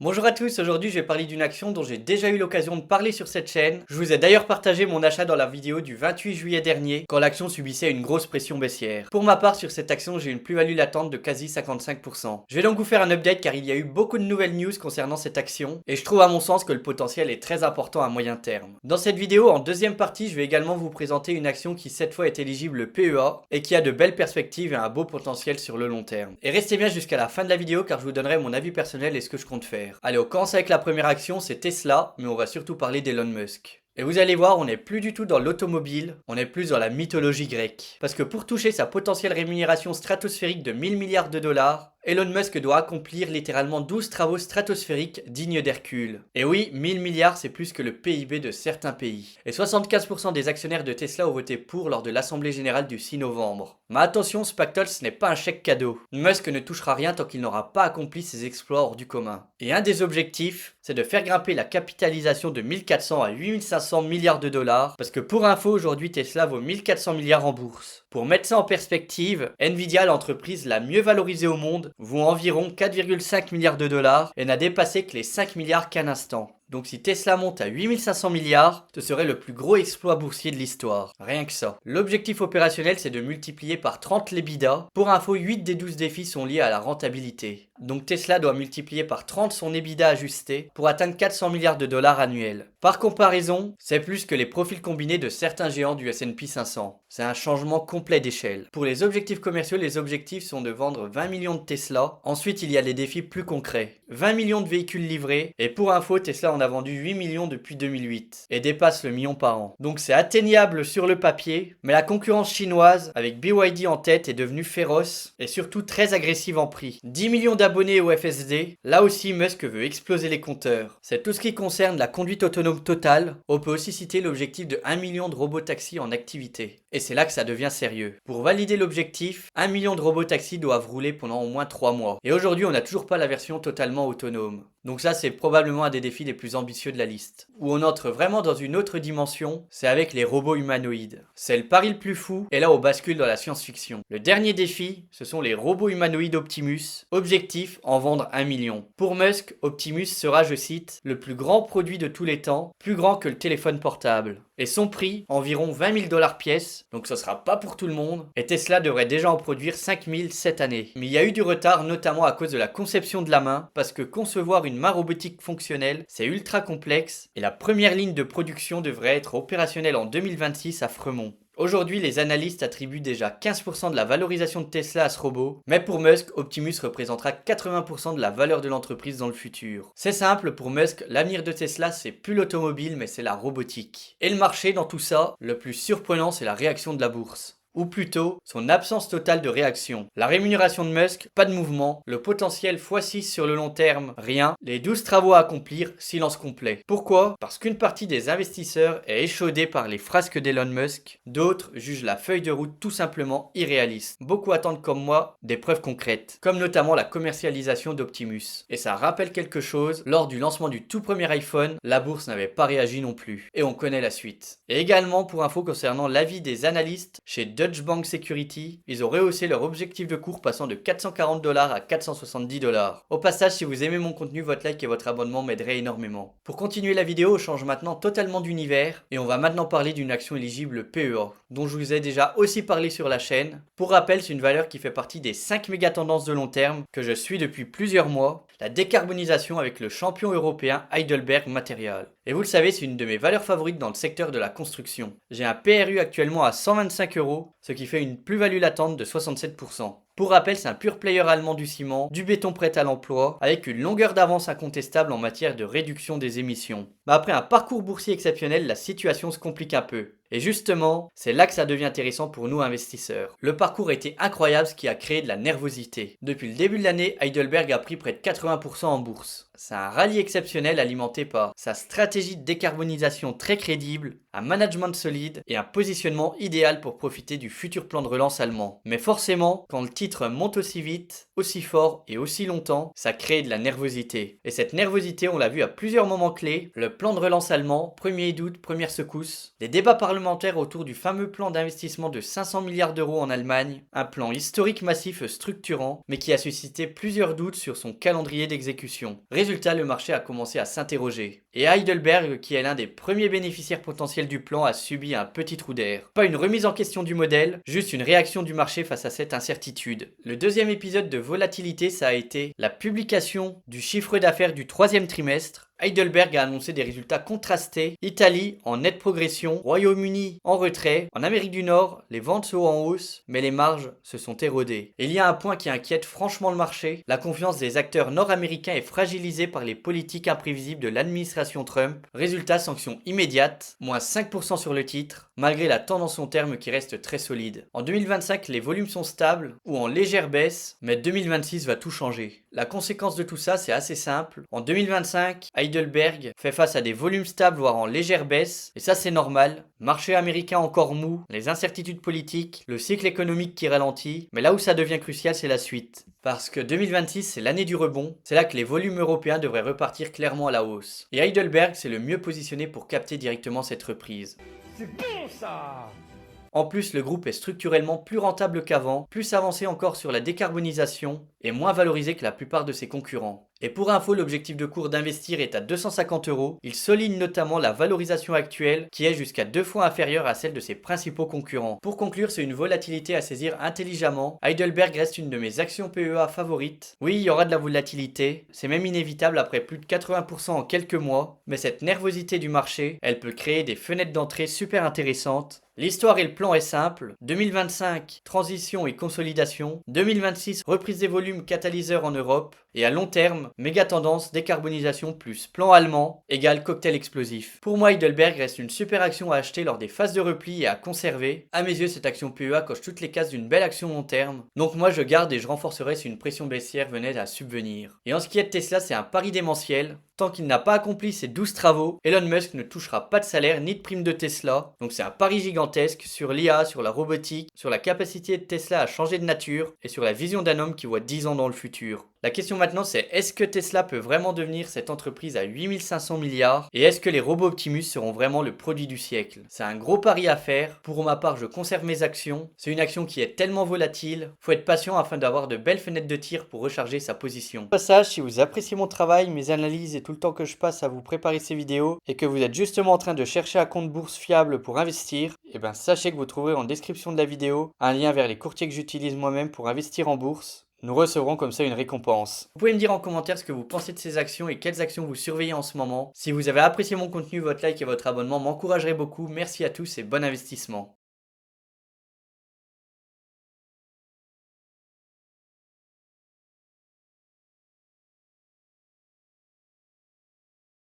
Bonjour à tous, aujourd'hui je vais parler d'une action dont j'ai déjà eu l'occasion de parler sur cette chaîne. Je vous ai d'ailleurs partagé mon achat dans la vidéo du 28 juillet dernier, quand l'action subissait une grosse pression baissière. Pour ma part, sur cette action, j'ai une plus-value latente de quasi 55%. Je vais donc vous faire un update car il y a eu beaucoup de nouvelles news concernant cette action, et je trouve à mon sens que le potentiel est très important à moyen terme. Dans cette vidéo, en deuxième partie, je vais également vous présenter une action qui cette fois est éligible PEA, et qui a de belles perspectives et un beau potentiel sur le long terme. Et restez bien jusqu'à la fin de la vidéo car je vous donnerai mon avis personnel et ce que je compte faire. Allez, on commence avec la première action, c'est Tesla, mais on va surtout parler d'Elon Musk. Et vous allez voir, on n'est plus du tout dans l'automobile, on est plus dans la mythologie grecque. Parce que pour toucher sa potentielle rémunération stratosphérique de 1000 milliards de dollars, Elon Musk doit accomplir littéralement 12 travaux stratosphériques dignes d'Hercule. Et oui, 1000 milliards c'est plus que le PIB de certains pays. Et 75% des actionnaires de Tesla ont voté pour lors de l'Assemblée Générale du 6 novembre. Mais attention, ce pactole ce n'est pas un chèque cadeau. Musk ne touchera rien tant qu'il n'aura pas accompli ses exploits hors du commun. Et un des objectifs, c'est de faire grimper la capitalisation de 1400 à 8500 milliards de dollars, parce que pour info, aujourd'hui Tesla vaut 1400 milliards en bourse. Pour mettre ça en perspective, Nvidia, l'entreprise la mieux valorisée au monde, vaut environ 4,5 milliards de dollars et n'a dépassé que les 5 milliards qu'un instant. Donc si Tesla monte à 8500 milliards, ce serait le plus gros exploit boursier de l'histoire. Rien que ça. L'objectif opérationnel, c'est de multiplier par 30 l'EBITDA. Pour info, 8 des 12 défis sont liés à la rentabilité. Donc Tesla doit multiplier par 30 son EBITDA ajusté pour atteindre 400 milliards de dollars annuels. Par comparaison, c'est plus que les profils combinés de certains géants du S&P 500. C'est un changement complet d'échelle. Pour les objectifs commerciaux, les objectifs sont de vendre 20 millions de Tesla. Ensuite, il y a des défis plus concrets. 20 millions de véhicules livrés. Et pour info, Tesla en a vendu 8 millions depuis 2008 et dépasse le million par an. Donc c'est atteignable sur le papier, mais la concurrence chinoise, avec BYD en tête, est devenue féroce et surtout très agressive en prix. 10 millions d'abonnés au FSD, là aussi Musk veut exploser les compteurs. C'est tout ce qui concerne la conduite autonome totale. On peut aussi citer l'objectif de 1 million de robotaxis en activité. Et c'est là que ça devient sérieux. Pour valider l'objectif, 1 million de robotaxis doivent rouler pendant au moins 3 mois. Et aujourd'hui, on n'a toujours pas la version totalement autonome. Donc ça, c'est probablement un des défis les plus ambitieux de la liste. Où on entre vraiment dans une autre dimension, c'est avec les robots humanoïdes. C'est le pari le plus fou, et là on bascule dans la science-fiction. Le dernier défi, ce sont les robots humanoïdes Optimus. Objectif, en vendre 1 million. Pour Musk, Optimus sera, je cite, le plus grand produit de tous les temps, plus grand que le téléphone portable. Et son prix, environ 20 000 dollars pièce, donc ce sera pas pour tout le monde, et Tesla devrait déjà en produire 5 000 cette année. Mais il y a eu du retard, notamment à cause de la conception de la main, parce que concevoir une main robotique fonctionnelle, c'est ultra complexe, et la première ligne de production devrait être opérationnelle en 2026 à Fremont. Aujourd'hui, les analystes attribuent déjà 15% de la valorisation de Tesla à ce robot, mais pour Musk, Optimus représentera 80% de la valeur de l'entreprise dans le futur. C'est simple, pour Musk, l'avenir de Tesla, c'est plus l'automobile, mais c'est la robotique. Et le marché, dans tout ça, le plus surprenant, c'est la réaction de la bourse. Ou plutôt, son absence totale de réaction. La rémunération de Musk, pas de mouvement. Le potentiel x6 sur le long terme, rien. Les 12 travaux à accomplir, silence complet. Pourquoi ? Parce qu'une partie des investisseurs est échaudée par les frasques d'Elon Musk. D'autres jugent la feuille de route tout simplement irréaliste. Beaucoup attendent comme moi des preuves concrètes. Comme notamment la commercialisation d'Optimus. Et ça rappelle quelque chose, lors du lancement du tout premier iPhone, la bourse n'avait pas réagi non plus. Et on connaît la suite. Et également pour info concernant l'avis des analystes, chez Deutsche Bank Security, ils ont rehaussé leur objectif de cours passant de 440 dollars à 470 dollars. Au passage, si vous aimez mon contenu, votre like et votre abonnement m'aideraient énormément. Pour continuer la vidéo, on change maintenant totalement d'univers et on va maintenant parler d'une action éligible PEA, dont je vous ai déjà aussi parlé sur la chaîne. Pour rappel, c'est une valeur qui fait partie des 5 méga tendances de long terme que je suis depuis plusieurs mois, la décarbonisation avec le champion européen Heidelberg Materials. Et vous le savez, c'est une de mes valeurs favorites dans le secteur de la construction. J'ai un PRU actuellement à 125 €, ce qui fait une plus-value latente de 67%. Pour rappel, c'est un pur player allemand du ciment, du béton prêt à l'emploi, avec une longueur d'avance incontestable en matière de réduction des émissions. Mais après un parcours boursier exceptionnel, la situation se complique un peu. Et justement, c'est là que ça devient intéressant pour nous investisseurs. Le parcours a été incroyable, ce qui a créé de la nervosité. Depuis le début de l'année, Heidelberg a pris près de 80% en bourse. C'est un rallye exceptionnel alimenté par sa stratégie de décarbonisation très crédible, un management solide et un positionnement idéal pour profiter du futur plan de relance allemand. Mais forcément, quand le titre monte aussi vite, aussi fort et aussi longtemps, ça crée de la nervosité. Et cette nervosité, on l'a vu à plusieurs moments clés, le plan de relance allemand, premier doute, première secousse, des débats parlementaires autour du fameux plan d'investissement de 500 milliards d'euros en Allemagne, un plan historique massif structurant, mais qui a suscité plusieurs doutes sur son calendrier d'exécution. Résultat, le marché a commencé à s'interroger. Et Heidelberg, qui est l'un des premiers bénéficiaires potentiels du plan, a subi un petit trou d'air. Pas une remise en question du modèle, juste une réaction du marché face à cette incertitude. Le deuxième épisode de volatilité, ça a été la publication du chiffre d'affaires du troisième trimestre. Heidelberg a annoncé des résultats contrastés. Italie en nette progression, Royaume-Uni en retrait, en Amérique du Nord, les ventes sont en hausse, mais les marges se sont érodées. Et il y a un point qui inquiète franchement le marché, la confiance des acteurs nord-américains est fragilisée par les politiques imprévisibles de l'administration Trump. Résultat, sanction immédiate, moins 5% sur le titre, malgré la tendance long terme qui reste très solide. En 2025, les volumes sont stables ou en légère baisse, mais 2026 va tout changer. La conséquence de tout ça, c'est assez simple. En 2025, Heidelberg fait face à des volumes stables voire en légère baisse, et ça c'est normal. Marché américain encore mou, les incertitudes politiques, le cycle économique qui ralentit, mais là où ça devient crucial c'est la suite. Parce que 2026 c'est l'année du rebond, c'est là que les volumes européens devraient repartir clairement à la hausse. Et Heidelberg c'est le mieux positionné pour capter directement cette reprise. C'est bon ça! En plus, le groupe est structurellement plus rentable qu'avant, plus avancé encore sur la décarbonisation et moins valorisé que la plupart de ses concurrents. Et pour info, l'objectif de cours d'investir est à 250 €. Il souligne notamment la valorisation actuelle qui est jusqu'à 2 fois inférieure à celle de ses principaux concurrents. Pour conclure, c'est une volatilité à saisir intelligemment. Heidelberg reste une de mes actions PEA favorites. Oui, il y aura de la volatilité, c'est même inévitable après plus de 80% en quelques mois, mais cette nervosité du marché, elle peut créer des fenêtres d'entrée super intéressantes. L'histoire et le plan est simple. 2025, transition et consolidation. 2026, reprise des volumes catalyseurs en Europe. Et à long terme, méga tendance, décarbonisation plus plan allemand égale cocktail explosif. Pour moi, Heidelberg reste une super action à acheter lors des phases de repli et à conserver. À mes yeux, cette action PEA coche toutes les cases d'une belle action long terme. Donc moi, je garde et je renforcerai si une pression baissière venait à subvenir. Et en ce qui est de Tesla, c'est un pari démentiel. Tant qu'il n'a pas accompli ses 12 travaux, Elon Musk ne touchera pas de salaire ni de prime de Tesla. Donc c'est un pari gigantesque sur l'IA, sur la robotique, sur la capacité de Tesla à changer de nature et sur la vision d'un homme qui voit 10 ans dans le futur. La question maintenant c'est est-ce que Tesla peut vraiment devenir cette entreprise à 8500 milliards et est-ce que les robots Optimus seront vraiment le produit du siècle? C'est un gros pari à faire. Pour ma part, je conserve mes actions. C'est une action qui est tellement volatile. Faut être patient afin d'avoir de belles fenêtres de tir pour recharger sa position. Au passage, si vous appréciez mon travail, mes analyses et tout le temps que je passe à vous préparer ces vidéos et que vous êtes justement en train de chercher un compte bourse fiable pour investir, et ben sachez que vous trouverez en description de la vidéo un lien vers les courtiers que j'utilise moi-même pour investir en bourse. Nous recevrons comme ça une récompense. Vous pouvez me dire en commentaire ce que vous pensez de ces actions et quelles actions vous surveillez en ce moment. Si vous avez apprécié mon contenu, votre like et votre abonnement m'encourageraient beaucoup. Merci à tous et bon investissement.